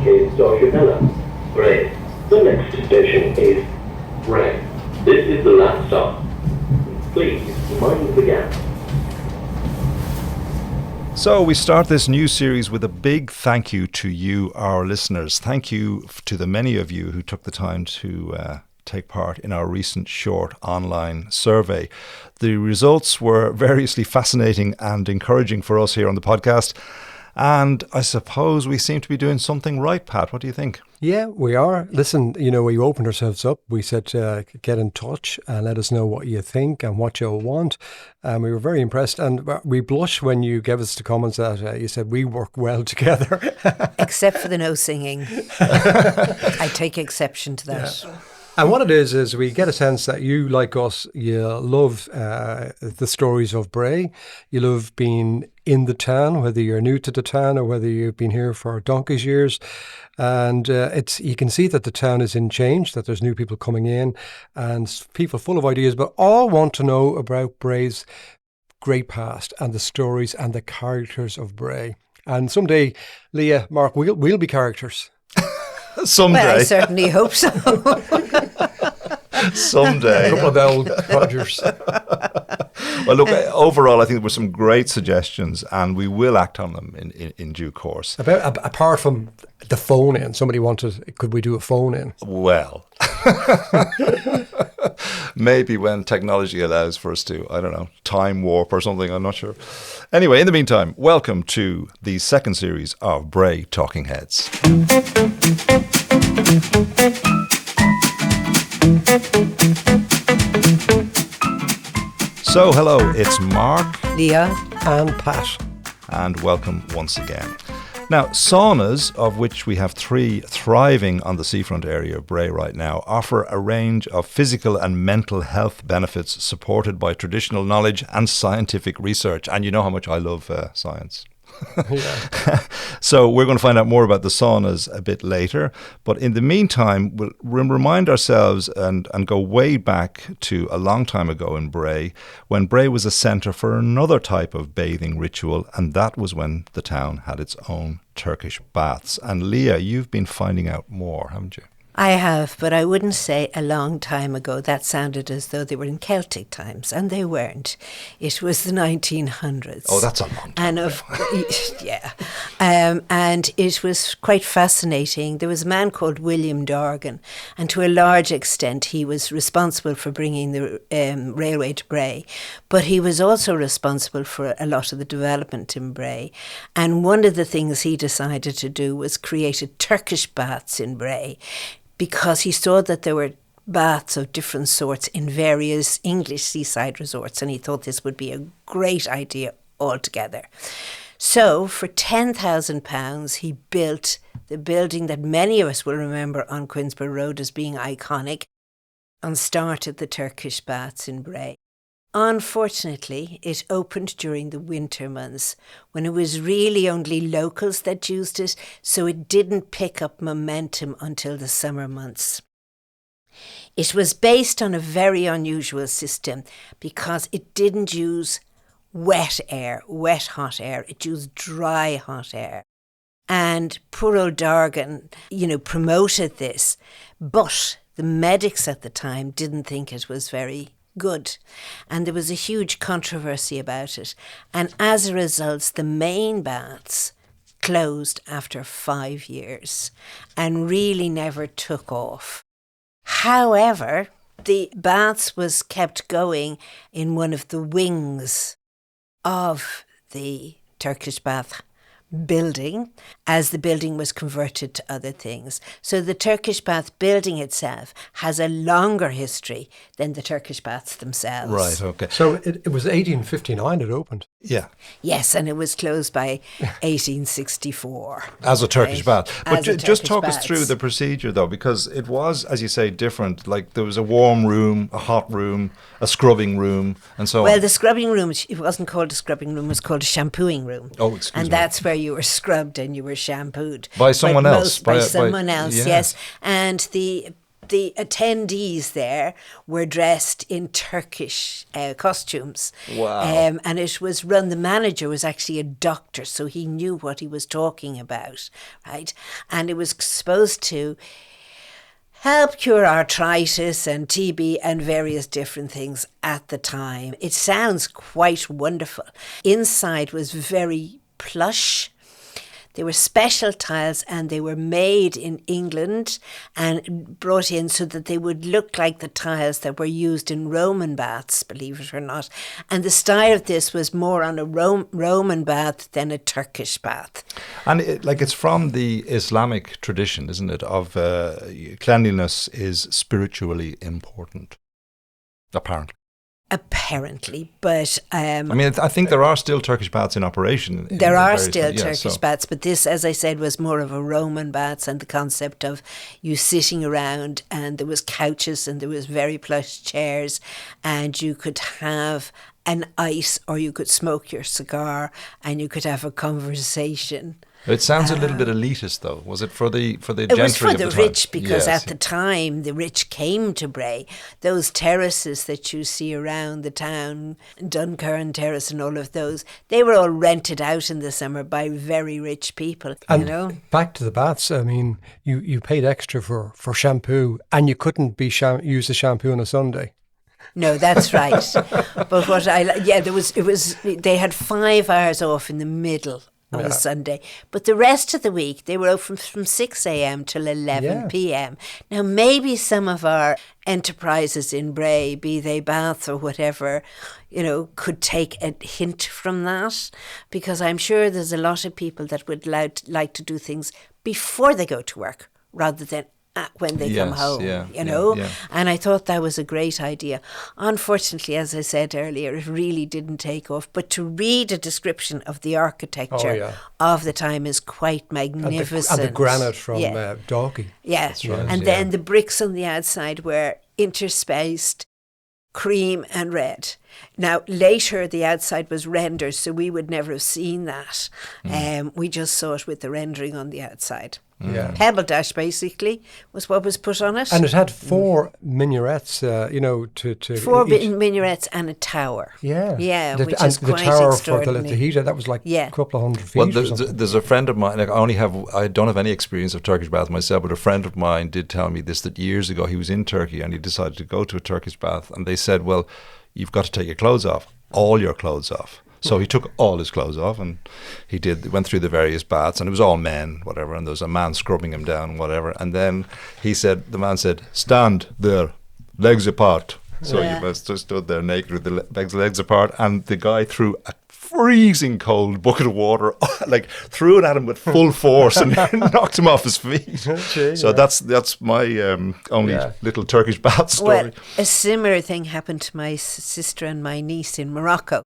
is Torquemada, Bray. The next station is Bray. This is the last stop. Please mind the gap. So we start this new series with a big thank you to you, our listeners. Thank you to the many of you who took the time to take part in our recent short online survey. The results were variously fascinating and encouraging for us here on the podcast. And I suppose we seem to be doing something right, Pat. What do you think? Yeah, we are. Listen, we opened ourselves up. We said, get in touch and let us know what you think and what you'll want. And we were very impressed. And we blushed when you gave us the comments that you said we work well together. Except for the no singing. I take exception to that. Yeah. And what it is we get a sense that you, like us, you love the stories of Bray. You love being in the town, whether you're new to the town or whether you've been here for donkey's years. And you can see that the town is in change, that there's new people coming in and people full of ideas, but all want to know about Bray's great past and the stories and the characters of Bray. And someday, Leah, Mark, we'll be characters. Someday. Well, I certainly hope so. Someday. A couple of old Rogers. Well, look, overall, I think there were some great suggestions and we will act on them in due course. Apart from the phone in, somebody wanted, could we do a phone in? Well, maybe when technology allows for us to, I don't know, time warp or something, I'm not sure. Anyway, in the meantime, welcome to the second series of Bray Talking Heads. So, hello, it's Mark, Leah, and Pat. And welcome once again. Now, saunas, of which we have 3 thriving on the seafront area of Bray right now, offer a range of physical and mental health benefits supported by traditional knowledge and scientific research. And you know how much I love science. Yeah. So we're going to find out more about the saunas a bit later. But in the meantime, we'll remind ourselves and go way back to a long time ago in Bray, when Bray was a centre for another type of bathing ritual, and that was when the town had its own Turkish baths. And Leah, you've been finding out more, haven't you? I have, but I wouldn't say a long time ago. That sounded as though they were in Celtic times, and they weren't. It was the 1900s. Oh, that's a long time. Yeah. And it was quite fascinating. There was a man called William Dorgan, and to a large extent he was responsible for bringing the railway to Bray, but he was also responsible for a lot of the development in Bray. And one of the things he decided to do was create a Turkish baths in Bray, because he saw that there were baths of different sorts in various English seaside resorts, and he thought this would be a great idea altogether. So for £10,000, he built the building that many of us will remember on Quinsborough Road as being iconic, and started the Turkish Baths in Bray. Unfortunately, it opened during the winter months when it was really only locals that used it, so it didn't pick up momentum until the summer months. It was based on a very unusual system because it didn't use wet hot air. It used dry hot air. And poor old Dorgan, promoted this, but the medics at the time didn't think it was very good. And there was a huge controversy about it. And as a result, the main baths closed after 5 years and really never took off. However, the baths was kept going in one of the wings of the Turkish bath building as the building was converted to other things. So the Turkish bath building itself has a longer history than the Turkish baths themselves. Right, okay. So it was 1859 it opened. Yeah. Yes, and it was closed by 1864. As a Turkish bath. But just talk us baths. through the procedure, though, because it was, as you say, different. Like there was a warm room, a hot room, a scrubbing room, and so on. Well, the scrubbing room, it wasn't called a scrubbing room, it was called a shampooing room. Oh, excuse me. And that's where you were scrubbed and you were shampooed. By someone else. By someone else, yeah. yes. And the the attendees there were dressed in Turkish costumes. Wow. And it was run, the manager was actually a doctor, so he knew what he was talking about, right? And it was supposed to help cure arthritis and TB and various different things at the time. It sounds quite wonderful. Inside was very plush. They were special tiles and they were made in England and brought in so that they would look like the tiles that were used in Roman baths, believe it or not. And the style of this was more on a Roman bath than a Turkish bath. And it's from the Islamic tradition, isn't it, of cleanliness is spiritually important, apparently. Apparently, but I mean, I think there are still Turkish baths in operation. There are still Turkish baths, but this, as I said, was more of a Roman baths, and the concept of you sitting around, and there was couches and there was very plush chairs, and you could have an ice or you could smoke your cigar and you could have a conversation. It sounds a little bit elitist, though. Was it for the gentry? It was for the time? rich, because Yes. at the time the rich came to Bray. Those terraces that you see around the town, Duncarn Terrace and all of those, they were all rented out in the summer by very rich people. And you know, back to the baths, I mean, you paid extra for shampoo, and you couldn't use the shampoo on a Sunday. no, that's right. But what they had 5 hours off in the middle on a Sunday. But the rest of the week, they were open from 6 a.m. till 11 p.m. Now, maybe some of our enterprises in Bray, be they baths or whatever, could take a hint from that, because I'm sure there's a lot of people that would like to do things before they go to work rather than when they come home, And I thought that was a great idea. Unfortunately, as I said earlier, it really didn't take off. But to read a description of the architecture of the time is quite magnificent. And the granite from Dalkey. Yeah, That's right, and then the bricks on the outside were interspaced, cream and red. Now, later the outside was rendered, so we would never have seen that. We just saw it with the rendering on the outside. Yeah. Pebble Dash, basically, was what was put on it. And it had 4 minarets, to 4 each. minarets and a tower. Yeah. Yeah, The- which and is the quite tower for extraordinary. the heater, that was like a couple of hundred feet. Well, or something. there's a friend of mine. I don't have any experience of Turkish bath myself, but a friend of mine did tell me this, that years ago he was in Turkey and he decided to go to a Turkish bath, and they said, well, you've got to take your clothes off, all your clothes off. So he took all his clothes off and he went through the various baths, and it was all men, whatever, and there was a man scrubbing him down, whatever. And then the man said, stand there, legs apart. So you must have stood there naked with the legs apart, and the guy threw a freezing cold bucket of water, threw it at him with full force and knocked him off his feet. So that's my only little Turkish bath story. Well, a similar thing happened to my sister and my niece in Morocco.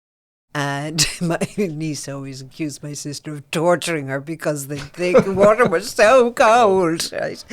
And my niece always accused my sister of torturing her because the water was so cold. Right?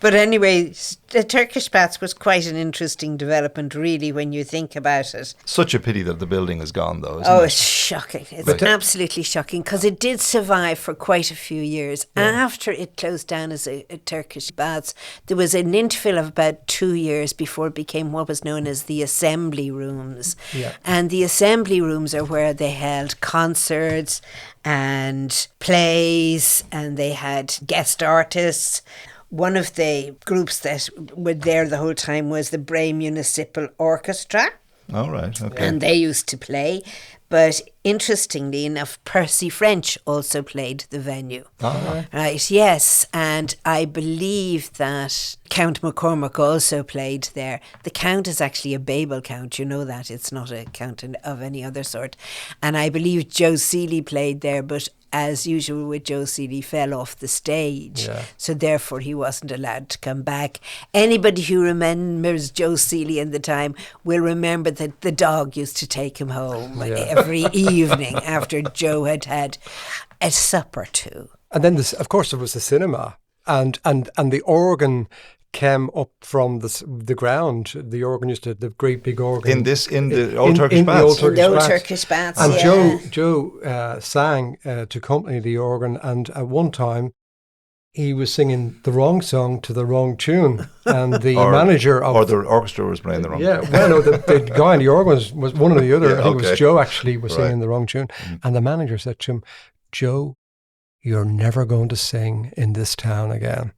But anyway, the Turkish baths was quite an interesting development, really, when you think about it. Such a pity that the building is gone, though, isn't it? It's shocking. It's absolutely shocking, because it did survive for quite a few years. After it closed down as a Turkish baths, there was an interval of about 2 years before it became what was known as the assembly rooms. Yeah. And the assembly rooms are where they held concerts and plays, and they had guest artists. One of the groups that were there the whole time was the Bray Municipal Orchestra. All right, okay. And they used to play. But interestingly enough, Percy French also played the venue. Oh, Right, yes. And I believe that Count McCormack also played there. The Count is actually a Babel Count, you know that. It's not a Count of any other sort. And I believe Joe Seeley played there, but as usual with Joe Seeley, fell off the stage. Yeah. So therefore he wasn't allowed to come back. Anybody who remembers Joe Seeley in the time will remember that the dog used to take him home every evening after Joe had had a sup or two. And then, of course, there was the cinema, and the organ came up from the ground. The organ used to, the great big organ. In the old Turkish baths? The old Turkish The old baths. Turkish baths, And yeah. Joe sang to accompany the organ, and at one time he was singing the wrong song to the wrong tune, and the Or- manager of Or the orchestra was playing the wrong. yeah, well, no, the guy in the organ was one or the other. Yeah, I think it okay. was Joe actually was Right. singing the wrong tune, and the manager said to him, "Joe, you're never going to sing in this town again."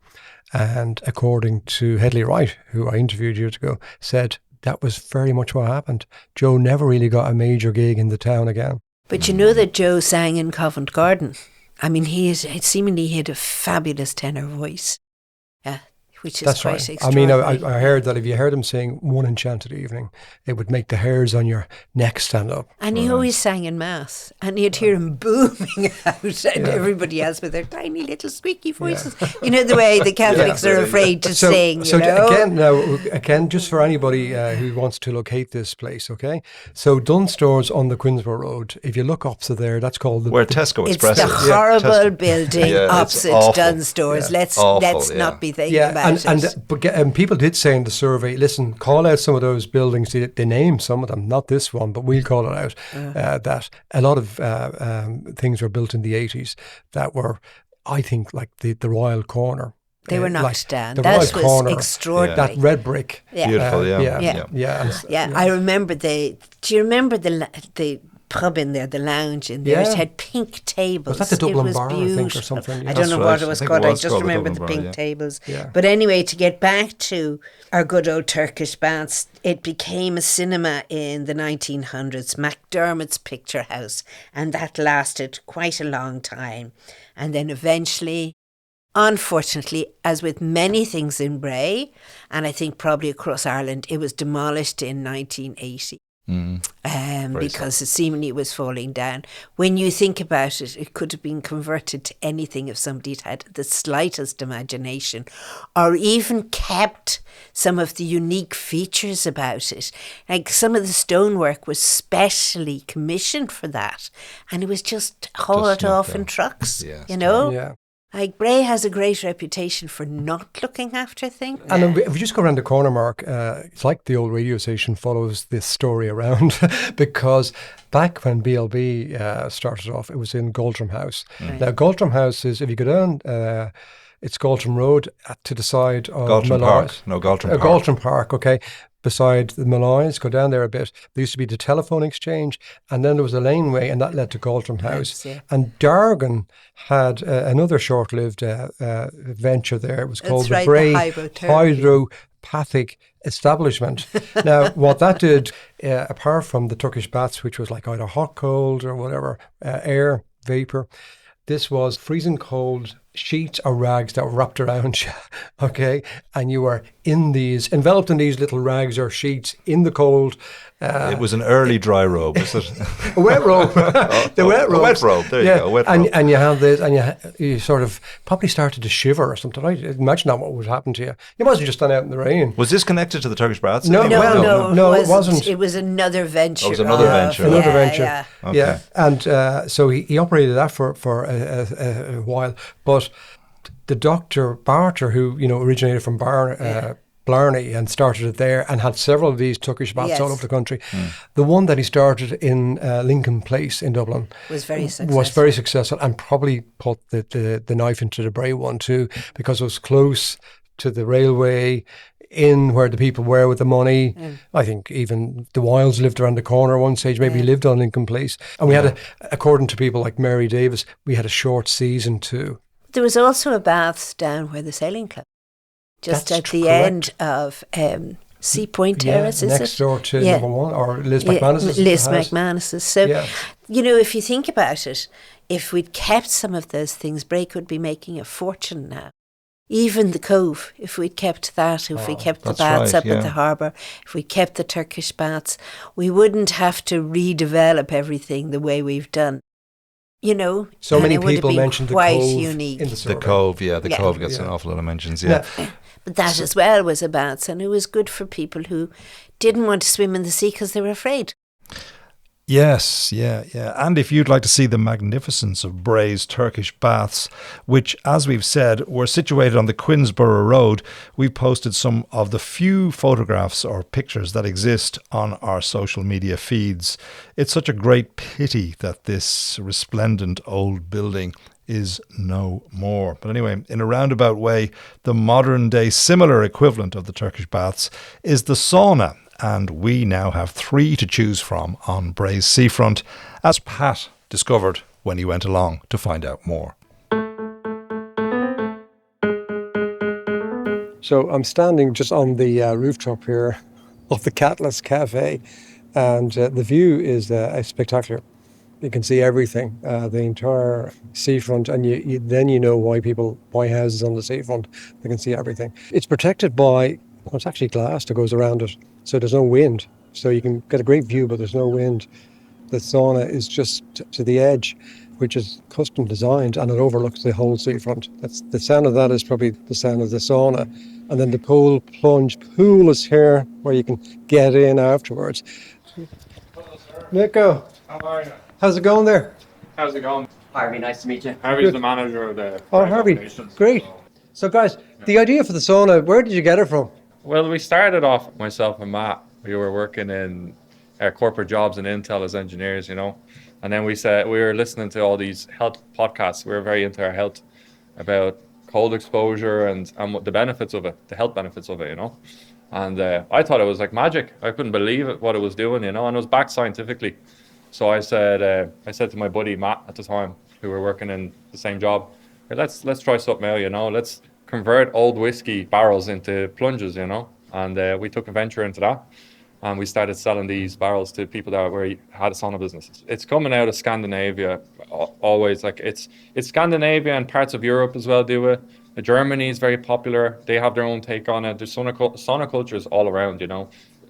And according to Headley Wright, who I interviewed years ago, said that was very much what happened. Joe never really got a major gig in the town again. But you know that Joe sang in Covent Garden. I mean, seemingly he had a fabulous tenor voice. Yeah, which is That's quite right. I extraordinary. mean, I heard that if you heard him sing One Enchanted Evening, it would make the hairs on your neck stand up. And he always sang in mass, and you'd hear him booming out, and everybody else with their tiny little squeaky voices. You know the way the Catholics are afraid to sing. So you know? again, just for anybody who wants to locate this place, okay? So Dunstores on the Quinsborough Road. If you look opposite there, that's called Where Tesco it's Express the is. horrible Tesco. building Yeah, it's opposite awful. Dunstores. Let's Awful, not yeah. be thinking about it. And people did say in the survey, listen, call out some of those buildings. They name some of them, not this one, but we'll call it out. That a lot of things were built in the 80s that were, I think, like the Royal Corner. They were knocked like down. the That Royal was Corner, extraordinary. that red brick. Yeah. Beautiful, yeah. Yeah. I remember do you remember the pub in there, the lounge in there? Yeah. It had pink tables. Was that the Dublin it was Bar, I think, or beautiful. something? Yeah. I don't know That's what right. it was I think called. it I was just called the remember the Dublin Bar, pink yeah. tables. Yeah. But anyway, to get back to our good old Turkish Baths, it became a cinema in the 1900s, McDermott's Picture House, and that lasted quite a long time. And then eventually, unfortunately, as with many things in Bray, and I think probably across Ireland, it was demolished in 1980. Because it seemingly was falling down. When you think about it, it could have been converted to anything if somebody had the slightest imagination, or even kept some of the unique features about it. Like some of the stonework was specially commissioned for that, and it was just hauled not off there. in trucks, Yeah, you know? Yeah. Like Bray has a great reputation for not looking after things. And if we just go around the corner, Mark, it's like the old radio station follows this story around because back when BLB started off, it was in Galtram House. Now, Galtram House is, if you go down, it's Galtram Road to the side of Galtram Malloy's. Park. No, Galtram Park. Galtram Park, okay. Beside the Malloy's, go down there a bit. There used to be the telephone exchange, and then there was a laneway, and that led to Galtram House. yeah. And Dargan had another short-lived venture there. It was called right, the Bray the hydrotherapy. Hydropathic Establishment. Now, what that did, apart from the Turkish Baths, which was like either hot, cold, or whatever, air, vapor, this was freezing cold sheets or rags that were wrapped around you, okay? And you were enveloped in these little rags or sheets in the cold. It was an early dry robe, was it? A wet robe. The wet robe. A wet robe, there you go, a wet robe. And you have this, and you sort of probably started to shiver or something. Right? Imagine that what would happen to you. You mustn't just stand out in the rain. Was this connected to the Turkish Baths? No, No, it wasn't. It was another venture. Oh, it was another venture. Another venture. Yeah. Okay. Yeah, and so he operated that for a while. But the Dr. Barter, who originated from Blarney and started it there and had several of these Turkish baths all over the country. The one that he started in Lincoln Place in Dublin Was very successful. Was very successful and probably put the knife into the Bray one too, because it was close to the railway, in where the people were with the money. I think even the Wilds lived around the corner one stage, maybe lived on Lincoln Place. And we had, according to people like Mary Davis, we had a short season too. There was also a baths down where the sailing club, just That's at the correct. end of Sea Point Terrace, is next it? door to Yeah. number one, or Liz McManus's Liz house. McManus's. So, Yeah. if you think about it, if we'd kept some of those things, Bray could be making a fortune now. Even the Cove, if we'd kept that, if we kept the that's baths right, up at the harbour, if we kept the Turkish baths, we wouldn't have to redevelop everything the way we've done. So and many it would have people been mentioned the quite Cove unique. in the The survey. Cove, the Yeah. Cove gets an awful lot of mentions, yeah. But that as well was a baths, and it was good for people who didn't want to swim in the sea because they were afraid. Yes, yeah. And if you'd like to see the magnificence of Bray's Turkish Baths, which, as we've said, were situated on the Quinsborough Road, we've posted some of the few photographs or pictures that exist on our social media feeds. It's such a great pity that this resplendent old building is no more. But anyway, in a roundabout way, the modern day similar equivalent of the Turkish baths is the sauna. And we now have 3 to choose from on Bray's seafront, as Pat discovered when he went along to find out more. So I'm standing just on the rooftop here of the Catless Cafe, and the view is spectacular. You can see everything, the entire seafront, and then you know why people buy houses on the seafront. They can see everything. It's protected by, well, it's actually glass that goes around it, so there's no wind. So you can get a great view, but there's no wind. The sauna is just to the edge, which is custom designed, and it overlooks the whole seafront. That's the sound of that is probably the sound of the sauna. And then the plunge pool is here, where you can get in afterwards. Nico, How are you? how's it going there? How's it going? Harvey, nice to meet you. Harvey's Good. the manager of the Oh, Bray Harvey, operations, great. So guys, the idea for the sauna, where did you get it from? Well, we started off, myself and Matt. We were working in corporate jobs in Intel as engineers, you know. And then we said we were listening to all these health podcasts. We were very into our health, about cold exposure and what the benefits of it, the health benefits of it, you know. And I thought it was like magic. I couldn't believe it, what it was doing, you know, and it was backed scientifically. So I said to my buddy Matt at the time, who were working in the same job, hey, let's try something out, you know. Let's convert old whiskey barrels into plunges, you know. And we took a venture into that. And we started selling these barrels to people that had a sauna business. It's coming out of Scandinavia, always. Like it's Scandinavia and parts of Europe as well do it. Germany is very popular. They have their own take on it. There's sauna cultures all around, you know.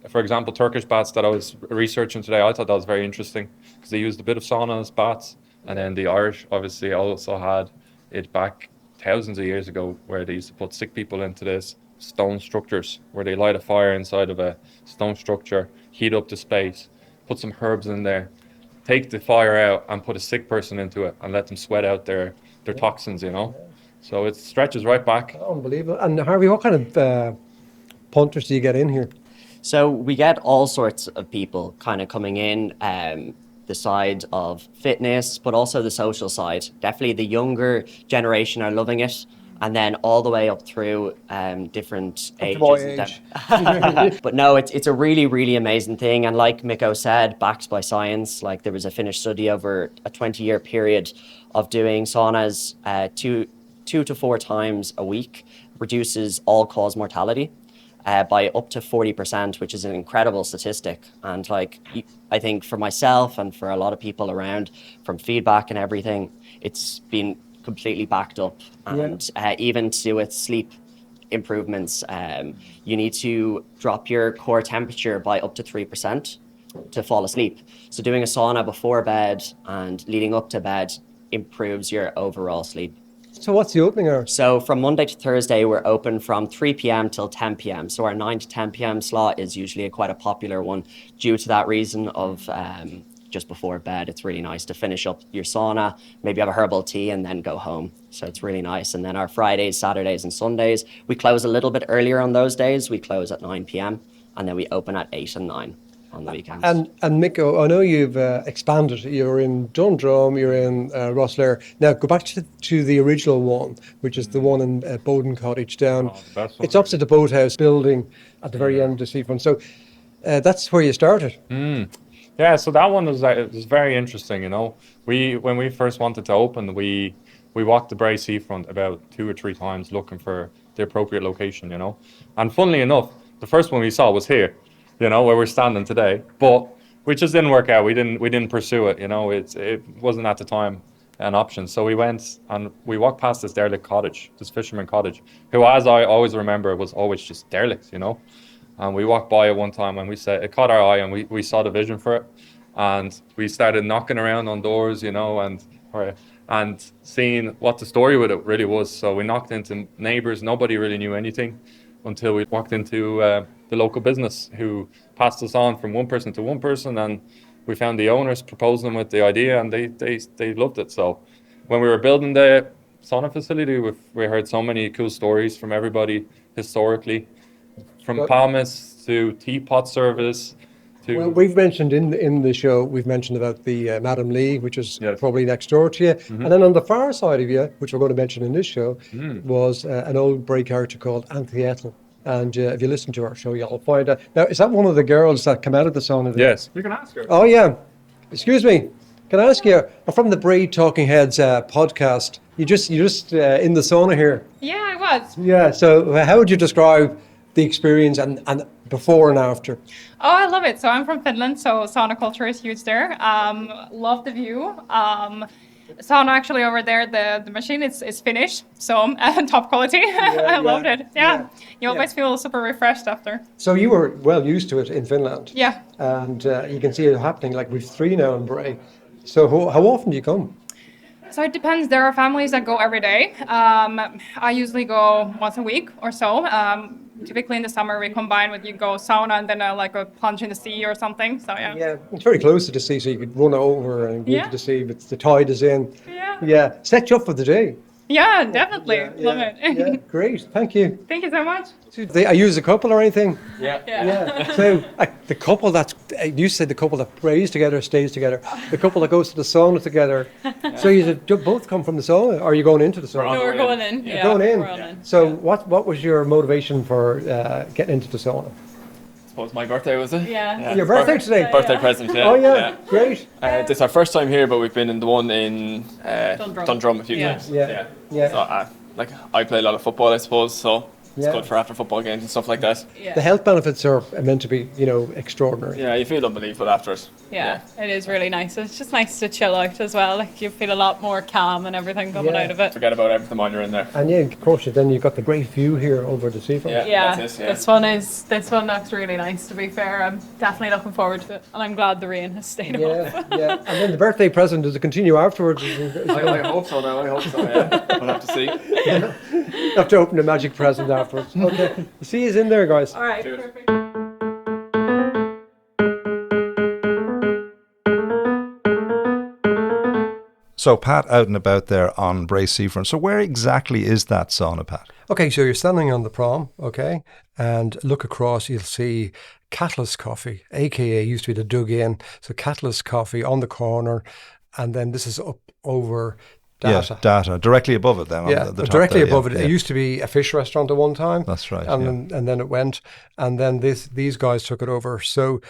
For example, Turkish baths that I was researching today, I thought that was very interesting because they used a bit of saunas, baths, and then the Irish obviously also had it back thousands of years ago where they used to put sick people into this stone structures where they light a fire inside of a stone structure, heat up the space, put some herbs in there, take the fire out and put a sick person into it and let them sweat out their toxins, you know. So it stretches right back. Unbelievable. And Harvey, what kind of punters do you get in here? So we get all sorts of people kind of coming in, the side of fitness, but also the social side. Definitely the younger generation are loving it. And then all the way up through different ages. My age. But no, it's a really, really amazing thing. And like Miko said, backed by science, like there was a Finnish study over a 20-year period of doing saunas 2 to 4 times a week, reduces all-cause mortality by up to 40%, which is an incredible statistic. And like, I think for myself and for a lot of people around, from feedback and everything, it's been completely backed up. And even to do with sleep improvements, you need to drop your core temperature by up to 3% to fall asleep. So doing a sauna before bed and leading up to bed improves your overall sleep. So what's the opening hours? So from Monday to Thursday, we're open from 3 p.m. till 10 p.m. So our 9 to 10 p.m. slot is usually quite a popular one due to that reason of just before bed. It's really nice to finish up your sauna, maybe have a herbal tea and then go home. So it's really nice. And then our Fridays, Saturdays and Sundays, we close a little bit earlier on those days. We close at 9 p.m. and then we open at 8 and 9 on the weekends. And Miko, I know you've expanded. You're in Dundrum, you're in Rosslare. Now go back to the original one, which is the one in Bowden Cottage down. The best one. It's opposite the boathouse building at the very end of the seafront. So that's where you started. Yeah, so that one was very interesting, you know. When we first wanted to open, we walked the Bray seafront about 2 or 3 times looking for the appropriate location, you know. And funnily enough, the first one we saw was here, you know, where we're standing today. But we just didn't work out. We didn't pursue it, you know. It wasn't at the time an option. So we went and we walked past this derelict cottage, this fisherman cottage, who, as I always remember, was always just derelict, you know. And we walked by it one time and we said, it caught our eye and we saw the vision for it. And we started knocking around on doors, you know, and seeing what the story with it really was. So we knocked into neighbors. Nobody really knew anything until we walked into the local business, who passed us on from one person to one person. And we found the owners, proposed them with the idea, and they loved it. So when we were building the sauna facility, we heard so many cool stories from everybody historically, from palmists to teapot service to. Well, we've mentioned in the show, we've mentioned about the Madam Lee, which is probably next door to you. And then on the far side of you, which we're going to mention in this show, was an old Bray character called Ethel. And if you listen to our show, you'll find out. Now, is that one of the girls that come out of the sauna? Yes, you can ask her. Oh, yeah. Excuse me. Can I ask you, from the Bray Talking Heads podcast, you just in the sauna here? Yeah, I was. Yeah, so how would you describe the experience and before and after? Oh, I love it. So I'm from Finland, so sauna culture is huge there. Love the view. Sauna actually over there, the machine is Finnish, so top quality. I loved it. Yeah. You always feel super refreshed after. So you were well used to it in Finland. Yeah. And you can see it happening, like we've 3 now in Bray. So how often do you come? So it depends. There are families that go every day. I usually go once a week or so. Typically in the summer we combine with you go sauna and then like a plunge in the sea or something. So yeah. Yeah, it's very close to the sea, so you could run over and go to the sea, but the tide is in. Yeah. Yeah, set you up for the day. Yeah, definitely. Love it. Yeah, great. Thank you. Thank you so much. Are you as a couple or anything? Yeah. So the couple you said the couple that prays together stays together. The couple that goes to the sauna together. So you both come from the sauna, or are you going into the sauna? No, we're going in. Yeah, going in. We're all in. So what was your motivation for getting into the sauna? I suppose my birthday, was it? Yeah. Your birthday today? Birthday present, yeah. Oh yeah, great. This is our first time here, but we've been in the one in Dundrum a few times. Yeah. So, I play a lot of football, I suppose, so it's Yeah. good for after football games and stuff like that. Yeah. The health benefits are meant to be, extraordinary. Yeah, you feel unbelievable after it. Yeah, it is really nice. It's just nice to chill out as well. Like you feel a lot more calm and everything coming out of it. Forget about everything while you're in there. And of course, then you've got the great view here over the seafront. Yeah, that's it, this one looks really nice. To be fair, I'm definitely looking forward to it, and I'm glad the rain has stayed off. Yeah. And then the birthday present, does it continue afterwards? I hope so now, yeah. We'll have to see. You have to open the magic present afterwards. Okay. See you in there, guys. All right, Cheers. perfect. So Pat out and about there on Bray Seafront. So where exactly is that sauna, Pat? Okay, so you're standing on the prom, okay, and look across, you'll see Catalyst Coffee, aka used to be the Dug Inn. So Catalyst Coffee on the corner, and then this is up over Data. Yeah, Data. Directly above it then. Yeah, on the top directly there, above yeah, it. yeah. It used to be a fish restaurant at one time. That's right. And then it went, and then these guys took it over. So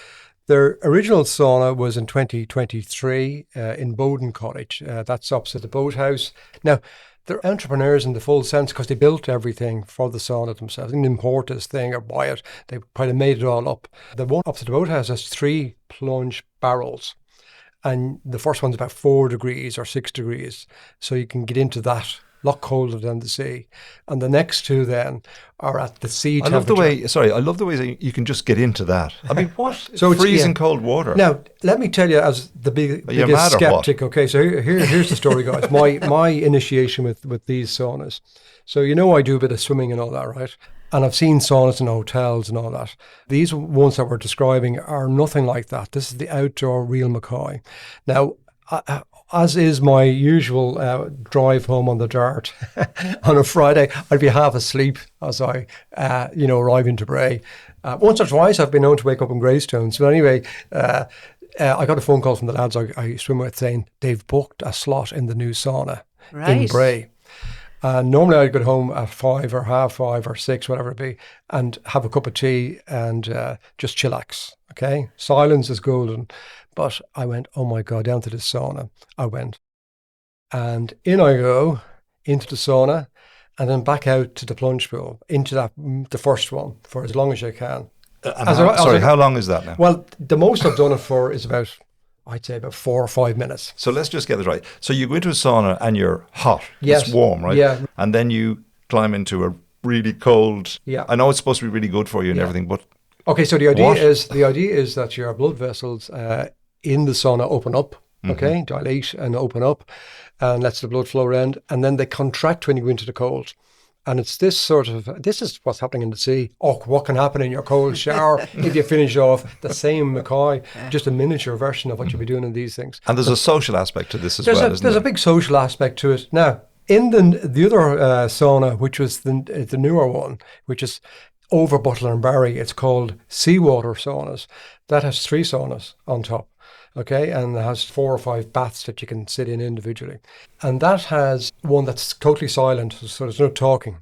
their original sauna was in 2023 in Bowden Cottage. That's opposite the boathouse. Now, they're entrepreneurs in the full sense because they built everything for the sauna themselves. They didn't import this thing or buy it. They kind of made it all up. The one opposite the boathouse has 3 plunge barrels. And the first one's about 4 degrees or 6 degrees. So you can get into that, a lot colder than the sea. And the next 2 then are at the sea I temperature. I love the way you can just get into that. I mean, what? So it's- freezing cold water. Now, let me tell you, as the Are you biggest mad or what? skeptic, okay, so here's the story, guys. My initiation with these saunas. So, I do a bit of swimming and all that, right? And I've seen saunas in hotels and all that. These ones that we're describing are nothing like that. This is the outdoor real McCoy. Now, as is my usual drive home on the Dart on a Friday, I'd be half asleep as I, arrive into Bray. Once or twice I've been known to wake up in Greystones. But anyway, I got a phone call from the lads I swim with saying they've booked a slot in the new sauna in Right. Bray. And normally I'd get home at 5 or half 5 or 6, whatever it be, and have a cup of tea and just chillax, okay? Silence is golden. But I went, oh my God, down to the sauna. I went. And in I go, into the sauna, and then back out to the plunge pool, into the first one, for as long as I can. How long is that now? Well, the most I've done it for is I'd say about 4 or 5 minutes. So let's just get this right. So you go into a sauna and you're hot. Yes. It's warm, right? Yeah. And then you climb into a really cold. Yeah. I know it's supposed to be really good for you and everything, but Okay, so the idea What? is that your blood vessels in the sauna open up, okay, dilate and open up, and lets the blood flow around, and then they contract when you go into the cold. And it's this is what's happening in the sea. Oh, what can happen in your cold shower if you finish off the same McCoy, just a miniature version of what you'll be doing in these things. and there's a social aspect to this as There's well, a isn't there's there? a big social aspect to it. Now, in the other sauna, which was the newer one, which is over Butler and Barry, it's called seawater saunas. That has 3 saunas on top. Okay, and it has 4 or 5 baths that you can sit in individually. And that has one that's totally silent, so there's no talking.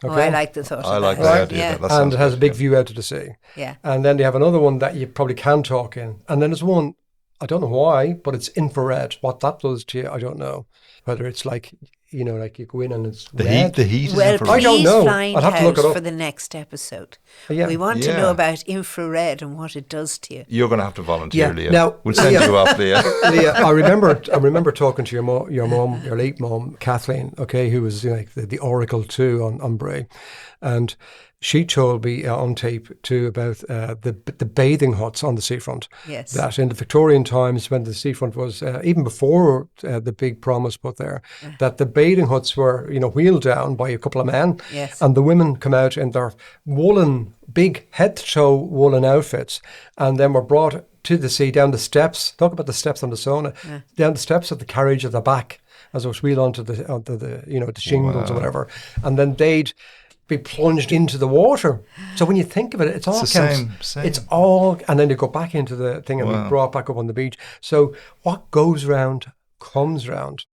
Okay? Oh, I like the thought I of like that. the Right? idea. Yeah. That And sounds it has a good, big yeah. view out to the sea. Yeah. And then they have another one that you probably can talk in. And then there's one, I don't know why, but it's infrared. What that does to you, I don't know. Whether it's like, you know, like you go in and it's The red. heat is Well, infrared. I don't please know. find I'll have to look out it up. for the next episode. Yeah. We want to Yeah. know about infrared and what it does to you. You're going to have to volunteer, Yeah. Leah. Now- we'll send Yeah. you up, Leah. Leah, I remember talking to your mom, your late mom, Kathleen, okay, who was like the oracle too on Bray. And she told me on tape too about the bathing huts on the seafront. Yes. That in the Victorian times, when the seafront was, even before the big prom was put there, that the bathing huts were, you know, wheeled down by a couple of men. Yes. And the women come out in their woolen, big head-to-toe woolen outfits, and then were brought to the sea down the steps. Talk about the steps on the sauna. Down the steps of the carriage at the back, as it was wheeled onto the you know, the shingles or whatever, and then they'd be plunged into the water. So when you think of it, it's all It's the same. It's all, and then they go back into the thing and Wow. be brought back up on the beach. So what goes round comes round.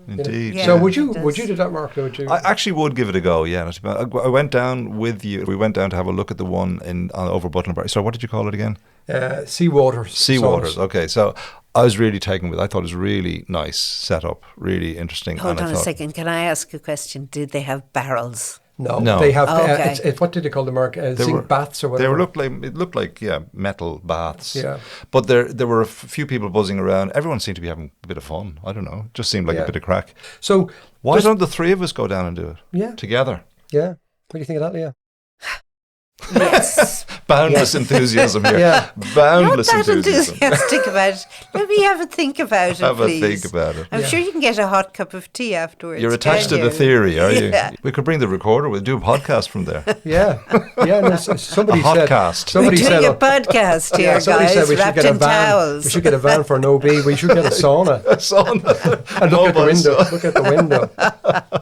Indeed. Yeah. So it would you does. do that, Mark? Would you? I actually would give it a go, yeah. Not too bad. I went down with you. We went down to have a look at the one on over Butler and Barry. So what did you call it again? Seawater. Seawaters. saunas. Okay, so I was really taken with it. I thought it was really nice setup, really interesting. Hold and I on a thought, second. Can I ask a question? Did they have barrels? No, they have. Okay. What did they call them, Mark? Zinc baths or They whatever. looked like metal baths. Yeah. But there were a few people buzzing around. Everyone seemed to be having a bit of fun. I don't know. It just seemed like Yeah. a bit of crack. So Why don't the 3 of us go down and do it? Yeah. Together. yeah. What do you think of that, Leah? Yes. Boundless enthusiasm here. Yeah. Not Boundless that enthusiasm. enthusiastic about it. Let me have a think about it, Have please. a think about it. I'm sure you can get a hot cup of tea afterwards. You're attached to can't the you? theory, are you? Yeah. We could bring the recorder. We'll do a podcast from there. Yeah. Yeah. No, somebody A said. hotcast. We're Somebody doing said. a podcast here, somebody guys, said we should wrapped get a in van. towels. We should get a van for an OB. We should get a sauna. And look at the window. Look at the window.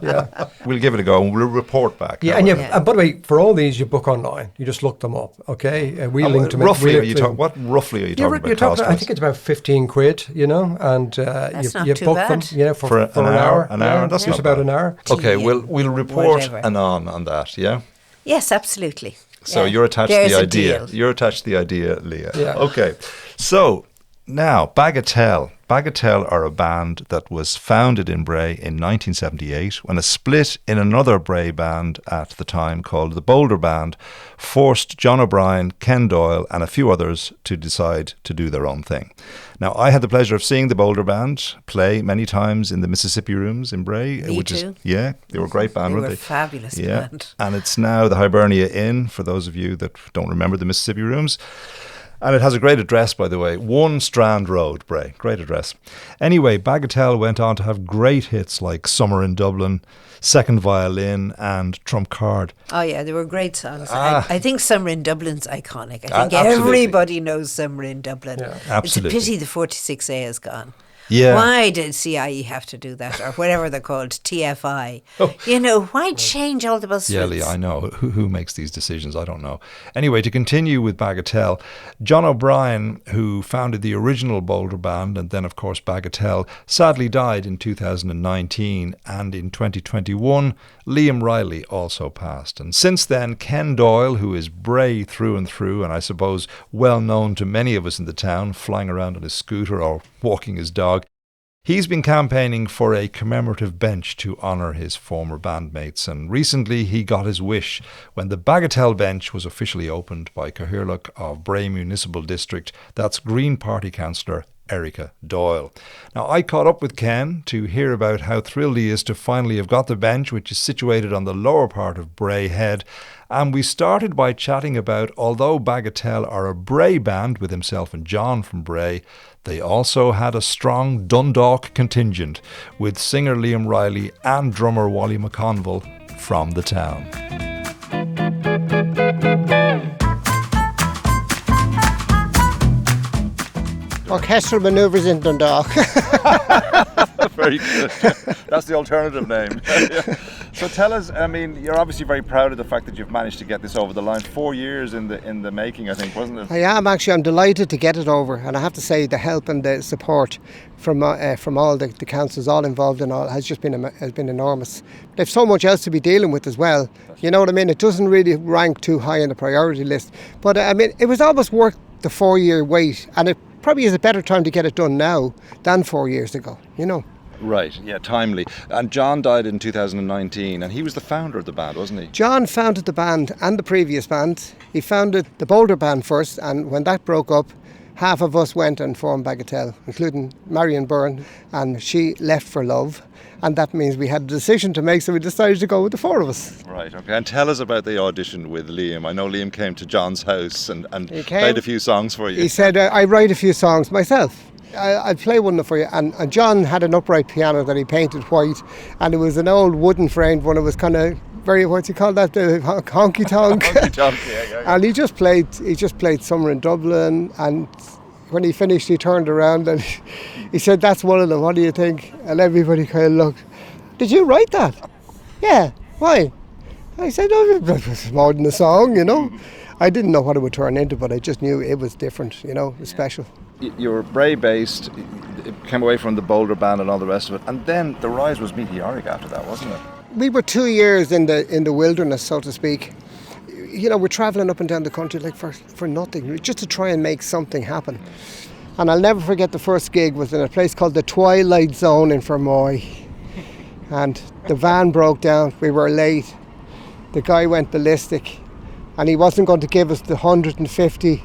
Yeah. We'll give it a go and we'll report back. Yeah, how and, it and by the way, for all these, you book online. You just look them up, okay? We link to roughly, we are link you to- talking? What roughly are you talking You're about? Cost I think it's about 15 quid, you know, and That's not you too book bad. them, you know, for an hour. An hour. Yeah, That's just not about bad. an hour. Okay, Tea we'll and report whatever. on that. Yeah. Yes, absolutely. So Yeah. you're attached There's to the a idea. deal. You're attached to the idea, Leah. Yeah. Okay. So now Bagatelle. Bagatelle are a band that was founded in Bray in 1978 when a split in another Bray band at the time called the Boulder Band forced John O'Brien, Ken Doyle and a few others to decide to do their own thing. Now, I had the pleasure of seeing the Boulder Band play many times in the Mississippi Rooms in Bray. Me too. They were a great band, They weren't were they? a fabulous Yeah, band. and it's now the Hibernia Inn, for those of you that don't remember the Mississippi Rooms. And it has a great address, by the way. 1 Strand Road, Bray. Great address. Anyway, Bagatelle went on to have great hits like Summer in Dublin, Second Violin and Trump Card. Oh, yeah, they were great songs. I think Summer in Dublin's iconic. I think Absolutely. everybody knows Summer in Dublin. Yeah. Absolutely. It's a pity the 46A is gone. Yeah. Why did CIE have to do that, or whatever they're called, TFI? You know, why change all the bus Yeah, routes? Leah, I know. Who makes these decisions? I don't know. Anyway, to continue with Bagatelle, John O'Brien, who founded the original Boulder Band and then, of course, Bagatelle, sadly died in 2019. And in 2021, Liam Riley also passed. And since then, Ken Doyle, who is Bray through and through, and I suppose well known to many of us in the town, flying around on his scooter or walking his dog, he's been campaigning for a commemorative bench to honour his former bandmates, and recently he got his wish when the Bagatelle bench was officially opened by Cathaoirleach of Bray Municipal District. That's Green Party councillor Erica Doyle. Now, I caught up with Ken to hear about how thrilled he is to finally have got the bench, which is situated on the lower part of Bray Head. And we started by chatting about, although Bagatelle are a Bray band with himself and John from Bray, they also had a strong Dundalk contingent with singer Liam Riley and drummer Wally McConville from the town. Orchestral manoeuvres in Dundalk. Very good. That's the alternative name. So tell us, I mean, you're obviously very proud of the fact that you've managed to get this over the line. 4 years in the making, I think, wasn't it? I am actually. I'm delighted to get it over, and I have to say the help and the support from all the councils, all involved in all, has been enormous. They've so much else to be dealing with as well. You know what I mean? It doesn't really rank too high on the priority list. But I mean, it was almost worth the 4-year wait, and it probably is a better time to get it done now than 4 years ago. You know. Right, yeah, timely. And John died in 2019, and he was the founder of the band, wasn't he? John founded the band and the previous band. He founded the Boulder band first, and when that broke up, half of us went and formed Bagatelle, including Marion Byrne, and she left for love. And that means we had a decision to make, so we decided to go with the 4 of us. Right, okay. And tell us about the audition with Liam. I know Liam came to John's house and came, played a few songs for you. He said, I write a few songs myself. I'll play one for you. And John had an upright piano that he painted white, and it was an old wooden framed one. It was kind of very, what's he called that, the honky tonk. Honky tonk, yeah. And he just played Summer in Dublin, and when he finished he turned around and he said, that's one of them, what do you think? And everybody kind of looked. Did you write that? Yeah, why? I said, oh, it was more than a song, you know. I didn't know what it would turn into, but I just knew it was different, you know, it was special. You were Bray based, came away from the Boulder band and all the rest of it, and then the rise was meteoric after that, wasn't it? We were 2 years in the wilderness, so to speak. You know, we're travelling up and down the country like for nothing, just to try and make something happen. And I'll never forget the first gig was in a place called the Twilight Zone in Fermoy. And the van broke down, we were late. The guy went ballistic, and he wasn't going to give us the £150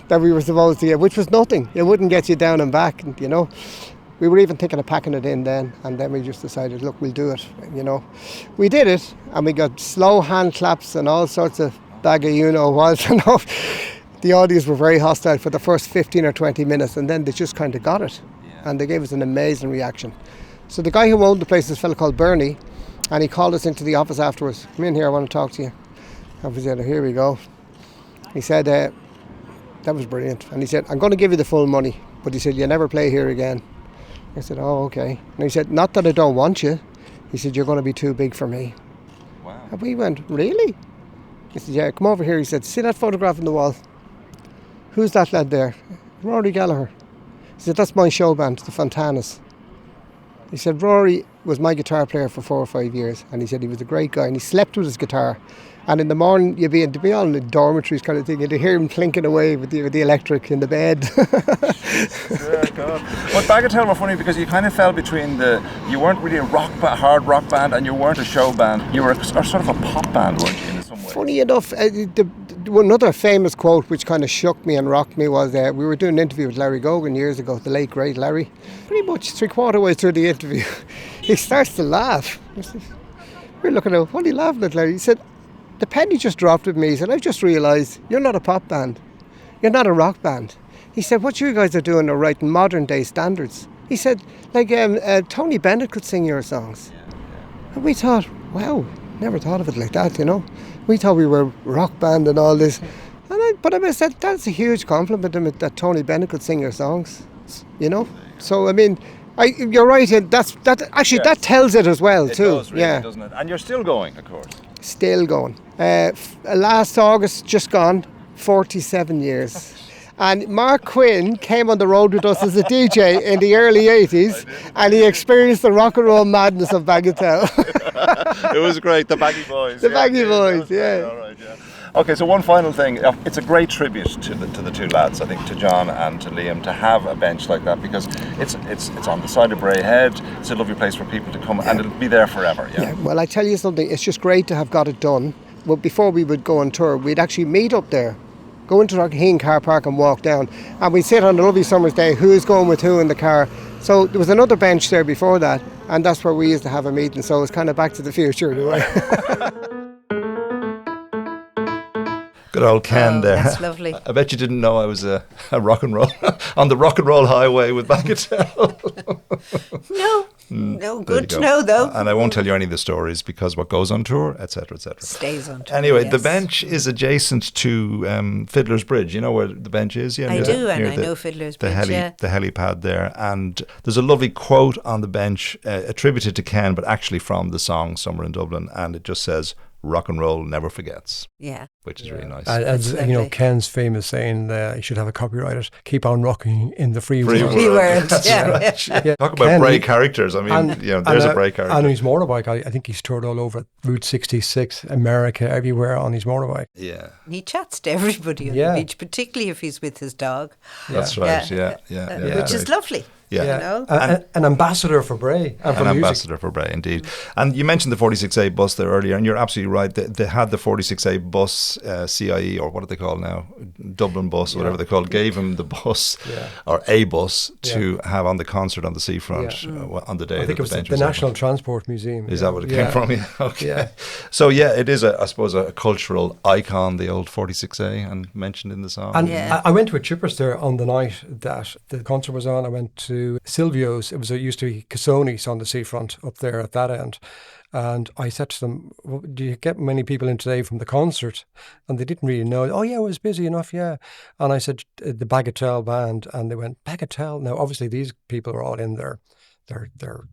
that we were supposed to get, which was nothing. It wouldn't get you down and back, you know. We were even thinking of packing it in then, and then we just decided, look, we'll do it, you know. We did it, and we got slow hand claps and all sorts of bag of you-know-what. The audience were very hostile for the first 15 or 20 minutes, and then they just kind of got it, and they gave us an amazing reaction. So the guy who owned the place is a fellow called Bernie, and he called us into the office afterwards. Come in here, I want to talk to you. And we said, here we go. He said, that was brilliant. And he said, I'm going to give you the full money, but he said, you never play here again. I said, oh, okay. And he said, not that I don't want you. He said, you're going to be too big for me. Wow. And we went, really? He said, yeah, come over here. He said, see that photograph on the wall? Who's that lad there? Rory Gallagher. He said, that's my show band, the Fontanas. He said, Rory was my guitar player for 4 or 5 years, and he said he was a great guy, and he slept with his guitar. And in the morning, you'd be all in the dormitories kind of thing, and you'd hear him clinking away with the electric in the bed. Yeah, God. But Bagatelle were funny because you kind of fell between you weren't really a hard rock band, and you weren't a show band. You were sort of a pop band, weren't you, in some way? Funny enough, another famous quote which kind of shook me and rocked me was, we were doing an interview with Larry Gogan years ago, the late great Larry. Pretty much 3/4 way through the interview, he starts to laugh. We're looking at him, what are you laughing at, Larry? He said, the penny just dropped with me. He said, I've just realised you're not a pop band. You're not a rock band. He said, what you guys are doing are writing modern day standards. He said, like Tony Bennett could sing your songs. And we thought, wow, never thought of it like that, you know. We thought we were a rock band and all this. But I said, that's a huge compliment to me that Tony Bennett could sing your songs, you know. So, I mean, you're right. That tells it as well, too. It does, really, doesn't it? And you're still going, of course. Still going. Last August, just gone, 47 years. And Mark Quinn came on the road with us as a DJ in the early 80s, and he experienced the rock and roll madness of Bagatelle. It was great, the Baggy Boys. The Baggy Boys, yeah. All right, yeah. Okay, so one final thing. It's a great tribute to the two lads, I think, to John and to Liam, to have a bench like that, because it's on the side of Bray Head. It's a lovely place for people to come, and it'll be there forever. Yeah. Well, I tell you something. It's just great to have got it done. Well, before we would go on tour, we'd actually meet up there, go into Rockaheen car park and walk down, and we'd sit on a lovely summer's day. Who's going with who in the car? So there was another bench there before that, and that's where we used to have a meeting. So it's kind of back to the future in a way. Good old Ken there. That's lovely. I bet you didn't know I was a rock and roll on the rock and roll highway with Bagatelle. No, There good you to go. know, though. And I won't tell you any of the stories because what goes on tour, etc., etc. Stays on tour. Anyway, yes. the bench is adjacent to Fiddler's Bridge. You know where the bench is? Yeah, I near do, the- and near I the- know Fiddler's the Bridge, yeah. the helipad there. And there's a lovely quote on the bench attributed to Ken, but actually from the song Summer in Dublin. And it just says, rock and roll never forgets, Yeah. which is really nice. As That's you know, lovely. Ken's famous saying, you should have a copyrighted, keep on rocking in the free Free world. world. World, That's yeah. right. Yeah. Talk about Ken, Bray he- characters. I mean, there's a Bray character. And his motorbike, I think he's toured all over Route 66, America, everywhere on his motorbike. Yeah, He chats to everybody on Yeah. the beach, particularly if he's with his dog. that's right. Yeah. Which is lovely. Yeah. You know? An ambassador for Bray and for An music. ambassador for Bray, indeed. And you mentioned the 46A bus there earlier, and you're absolutely right. They had the 46A bus, CIE, or what do they call now? Dublin bus, or whatever they call it, gave him the bus, or a bus, to have on the concert on the seafront on the day I think that it was the bench the was National opened. Transport Museum. Is that what it came from? Yeah. Okay. Yeah. So, it is, I suppose, a cultural icon, the old 46A, and mentioned in the song. And Yeah. I went to a Chippers there on the night that the concert was on. I went to Silvio's. It used to be Cassoni's on the seafront up there at that end. And I said to them, do you get many people in today from the concert? And they didn't really know. Oh, yeah, it was busy enough, yeah. And I said, the Bagatelle band. And they went, Bagatelle? Now, obviously, these people are all in their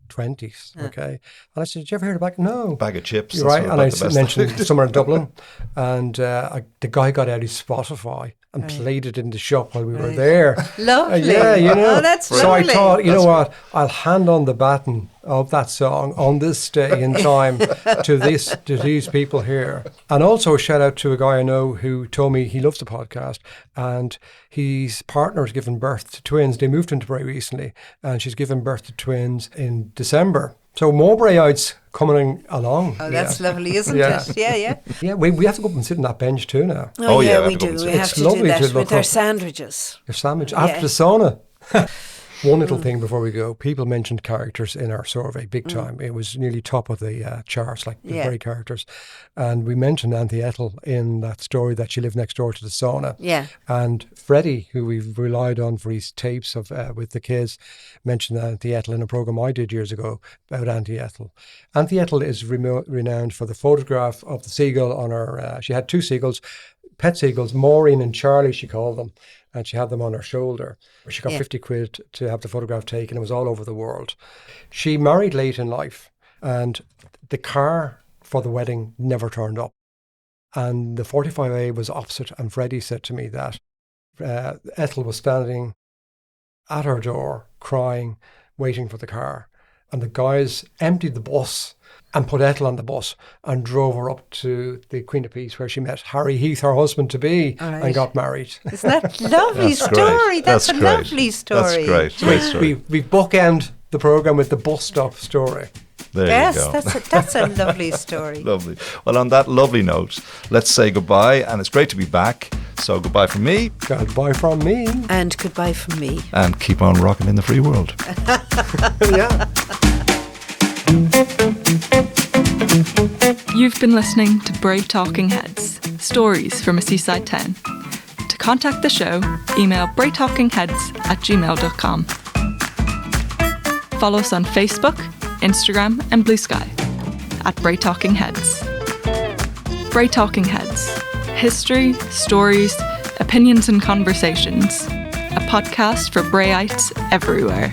20s, okay? And I said, did you ever hear the back? No. Bag of chips. You're that's right. what And I about the best. mentioned somewhere in Dublin. And the guy got out his Spotify and played it in the shop while we were there. Lovely. Yeah, you know. Oh, that's so I lovely. thought, you know what? I'll hand on the baton of that song on this day in time to these people here. And also a shout out to a guy I know who told me he loves the podcast, and his partner has given birth to twins. They moved into Bray recently, and she's given birth to twins in December. So more Brayites coming along. Oh, that's lovely, isn't Yeah. it? Yeah, yeah. Yeah, we have to go up and sit on that bench too now. Oh, yeah, we we have to go do. and We sit. have It's to do lovely that to with look our up. sandwiches. Your sandwich Yeah. after the sauna. One little thing before we go. People mentioned characters in our survey big time. It was nearly top of the charts, like the Bray characters. And we mentioned Auntie Ethel in that story that she lived next door to the sauna. Yeah. And Freddie, who we've relied on for his tapes of with the kids, mentioned Auntie Ethel in a program I did years ago about Auntie Ethel. Auntie Ethel is renowned for the photograph of the seagull on her. She had two seagulls, pet seagulls, Maureen and Charlie, she called them. And she had them on her shoulder. She got 50 quid to have the photograph taken. It was all over the world. She married late in life, and the car for the wedding never turned up. And the 45A was opposite, and Freddie said to me that Ethel was standing at her door, crying, waiting for the car. And the guys emptied the bus and put Ethel on the bus and drove her up to the Queen of Peace, where she met Harry Heath, her husband-to-be, and got married. Isn't that a lovely That's great. story? That's a great. lovely story. That's great. Great story. We bookend the programme with the bus stop story. There Yes, you go. that's a lovely story. Lovely. Well, on that lovely note, let's say goodbye, and it's great to be back. So goodbye from me, Goodbye from me. And goodbye from me. and keep on rocking in the free world. Yeah. You've been listening to Bray Talking Heads, stories from a seaside town. To contact the show, email braytalkingheads@gmail.com. Follow us on Facebook, Instagram and Blue Sky at Bray Talking Heads. Bray Talking Heads. History, stories, opinions and conversations. A podcast for Brayites everywhere.